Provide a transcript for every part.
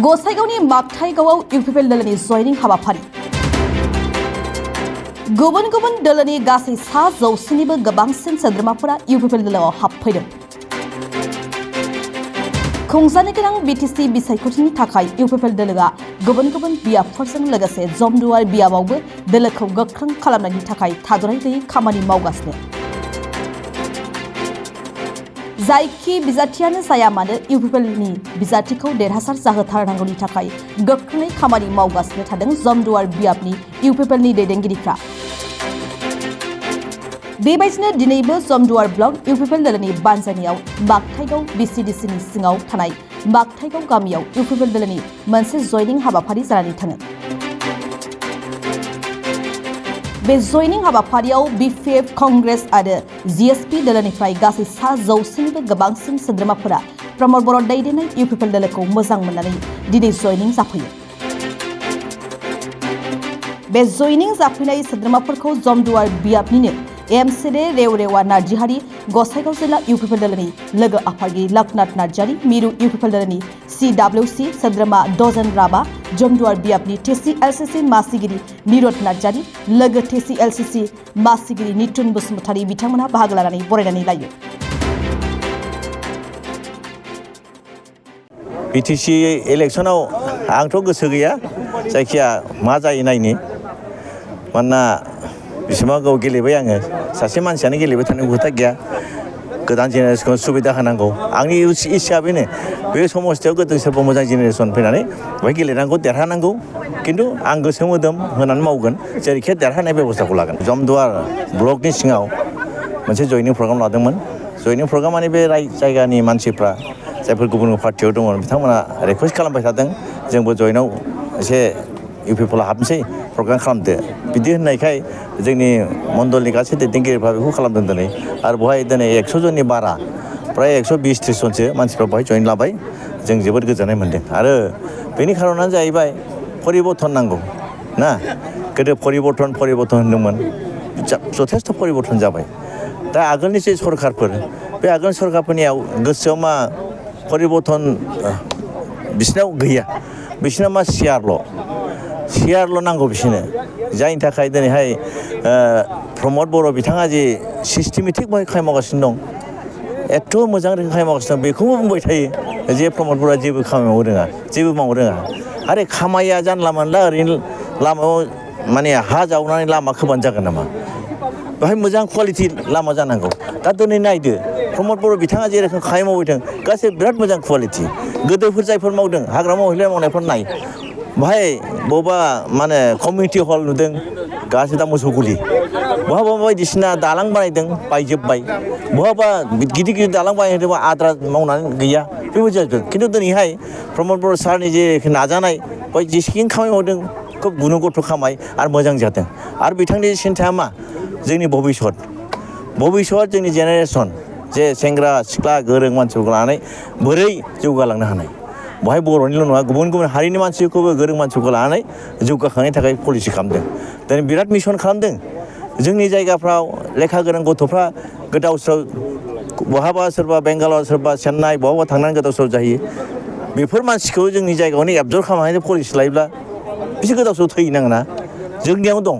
गसाइगावनि मागथाइगावआव UPPL दोलोनि जयनिं हाबाफारि गुबुन गुबुन दोलोनि गासै 100निबो गोबांसिन सोद्रोमाफोरा इउपिपिएल दोलोआव हाबफैदों। खुंजानो गोनां बिटिसि बिसायख'थिनि थाखाय इउपिपिएल दोलोआ गुबुन गुबुन बियाबफोरजों लोगोसे जमदुवार बियाबावबो दोलोखौ गोख्रों खालामनायनि थाखाय थाद'नाय गैयै खामानि मावगासिनो। जायखि बिजाथियानो जाया मानो इउपिपिएलनि बिजाथिखौ देरहासार जाहोथारनांगौनि थाखाय गोख्रोङै खामानि मावगासिनो थादों जमदुवार बियाबनि इउपिपिएलनि दैदेनगिरिफ्रा। बेबायदिनो दिनैबो जमदुवार ब्लक इउपिपिएल दोलोनि बानजायनायाव मागथाइगाव बिसिडिसिनि सिङाव थानाय मागथाइगाव गामियाव इउपिपिएल दोलोनि मोनसे जयनिं हाबाफारि जानानै थाङो। बे जयनिं हाबाफारियाव बिपिएफ कंग्रेस आरो जिएसपि दोलोनिफ्राय गासै 100निबो गोबांसिन सोद्रोमाफोरा प्रमद बर' दैदेननाय इउपिपिएल दोलोखौ मोजां मोननानै दिनै जयनिं जाफैयो। बे जयनिं जाफैनाय सोद्रोमाफोरखौ जमदुवार बियाबनिनो एमसिडे रेवरेवा नार्जिहारि, गसाइगाव जिल्ला इउपिपिएल दोलोनि लोगो आफादगिरि लोकनाथ नार्जारि, मिरु इउपिपिएल दोलोनि CWC सोद्रोमा दजेन राभा, जमदुवार बियाबनि TCLCC मासिगिरि निरद नार्जारि, लोगो TCLCC मासिगिरि नितुन बसुमतारी बिथांमोनहा बाहागो लानानै बरायनानै लायो। बिटिसि इलेक्सनाव आंथ' गोसो गैया, जायखिया मा जायो नायनि। मानोना बिसिबां गाव गेलेबाय आङो, सासे मानसियानो गेलेबाय थानांगौ खोथा गैया। गोदान जेनेरेसनखौ सुबिदा होनांगौ। आंनि इस्सा बेनो, बे समस्थियाव गोदान सोरबा मोजां जेनेरेसन फैनानै बेवहाय गेलेनांगौ, देरहानांगौ। खिन्थु आं गोसो मोदोम होनानै मावगोन, जेरैखि देरहानाय बेबस्थाखौ लागोन। जमदुवार ब्लकनि सिङाव मोनसे जयनिं प्रग्राम लादोंमोन। जयनिं प्रग्राम माने बे जायगानि मानसिफ्रा जायफोर गुबुन पार्टियाव दङ बिथांमोना रिकुवेस्ट खालामबाय थादों, जोंबो जयेनाव एसे इउपिपिएलआव हाबनोसै, प्रग्राम खालामदो बिदि होननायखाय जोंनि मण्डलनि गासै दैदेनगिरिफ्रा बेखौ खालामदों दिनै। आरो बेवहाय दिनै 100 जननि बारा, प्राय 120-30 जनसो मानसिफ्रा बेवहाय जयेन लाबाय। जों जोबोद गोजोननाय मोन्दों। आरो बेनि खारनानो जाहैबाय परिबर्तन नांगौ ना। गोदो परिबर्तन होनदोंमोन, जथेस्थ' परिबर्तन जाबाय। दा आगोलनि जे सरकारफोर, बे आगोलनि सरकारफोरनियाव गोसोआव मा परिबर्तन बिसोरनाव गैया। बिसोरना मा सियारल' नांगौ बिसोरनो। जायनि थाखाय दिनैहाय प्रमद बर' बिथाङा जे सिस्टेमेटिक बाहाय खामानि मावगासिनो दं, एथ' मोजां रोखोम खामानि मावगासिनो दं, बेखौबो बुंबाय थायो जे प्रमद बर'आ जेबो खामानि मावनो रोङा, जेबो मावनो रोङा। आरे खामानिया जानला मोनला ओरैनो लामायाव माने हा जावनानै लामा खोबानो जागोन नामा? बेवहाय मोजां कुवालिटि लामा जानांगौ। दा दिनै नायदो, प्रमद बर' बिथाङा जे रोखोम खामानि मावदों, गासै बिराद मोजां कुवालिटि। गोदोफोर जायफोर मावदों, हाग्रा मावनायफोर नाय, बेवहाय बबेबा माने कमिउनिटि हल नुदों, गासै दा मोसौ गुलि। बहाबा बायदिसिना दालां बानायदों, बायजोब्बाय। बहाबा गिदिर दालां बानायदोंबा आद्रा मावनानै गैया, बेबायदि जादों। खिन्थु दिनैहाय प्रमद बर' सारनि जे नाजानाय, बेवहाय जेसेखिनि खामानि मावदों खोब गुनु गथ' खामाय आरो मोजां जादों। आरो बिथांनि सिन्थाया मा? जोंनि भबिसत जोंनि जेनेरेसन, जे सेंग्रा सिख्ला गोरों मानसिफोरखौ लानानै बोरै जौगालांनो हानाय। बेवहाय बर'निल' नङा, गुबुन गुबुन हारिनि मानसिखौबो, गोरों मानसिफोरखौ लानानै जौगाखांनायनि थाखाय पलिसि खालामदों। दिनै बिराद मिसन खालामदों। जोंनि जायगाफ्राव लेखा गोनां गथ'फ्रा गोदाव सोराव, बहाबा सोरबा बेंगालर, सोरबा चेन्नाइ, बहाबा थांनानै गोदाव सोराव जाहैयो। बेफोर मानसिखौ जोंनि जायगायावनो एबजर्ब खालामनानै पलिसि लायोब्ला बिसोर गोदाव सोराव थैनाङोना। जोंनियाव दं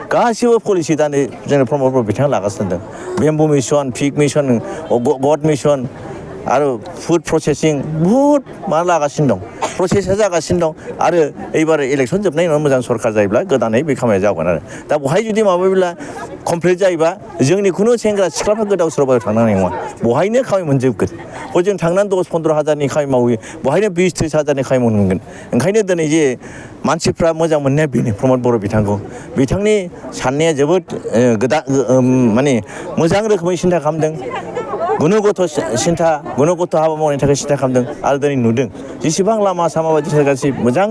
गासिबो पलिसि। दा नै जोंनि प्रमद बर' बिथाङा लागासिनो दं। बेम्बु मिसन, पिग मिसन, गड मिसन आरो फुड प्रसेसिं, बुहुद मा लागासिनो दं, प्रसेसा जागासिनो दं। आरो एबार इलेक्सन जोबनायनि उनाव मोजां सरकार जायोब्ला गोदानै बे खामानिया जागोन। आरो दा बेवहाय जुदि माबायोब्ला कमप्लिट जायोबा जोंनि खुनु सेंग्रा सिख्लाफ्रा गोदाव सोराव थांनांनाय नङा, बेवहायनो खामानि मोनजोबगोन। हजों थांनानै 10-15 हाजारनि खामानि मावो, बेवहायनो 20-30 हाजारनि खामानि मावनो मोनगोन। ओंखायनो दिनै जे मानसिफ्रा मोजां मोननाया बेनो प्रमद बर' बिथांखौ। बिथांनि साननाया जोबोद माने मोजां रोखोमै सिन्था खालामदों। गुनु गथ' हाबा मावनायनि थाखाय सिन्था खालामदों। आरो दिनै नुदों जेसेबां लामा सामा बायदिसिना गासै मोजां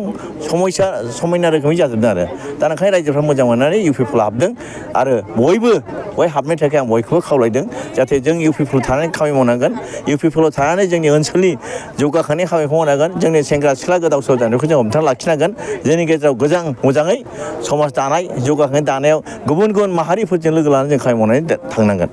समायना रोखोमै जाजोबदों। आरो दा ओंखायनो रायजोफ्रा मोजां मोननानै इउपिपिएलआव हाबदों। आरो बयबो बेवहाय हाबनायनि थाखाय आं बयखौबो खावलायदों, जाहाथे जों इउपिपिएलआव थानानै खामानि मावनांगोन। इउपिपिएलआव थानानै जोंनि ओनसोलनि जौगाखांनाय खामानिखौ मावनांगोन। जोंनि सेंग्रा सिख्ला गोदाव सोराव जानायखौ जों हमथाना लाखिनांगोन। जोंनि गेजेराव मोजाङै समाज दानाय, जौगाखांनाय दानायाव गुबुन गुबुन माहारिफोरजों लोगो लानानै जों खामानि मावनानै थांनांगोन।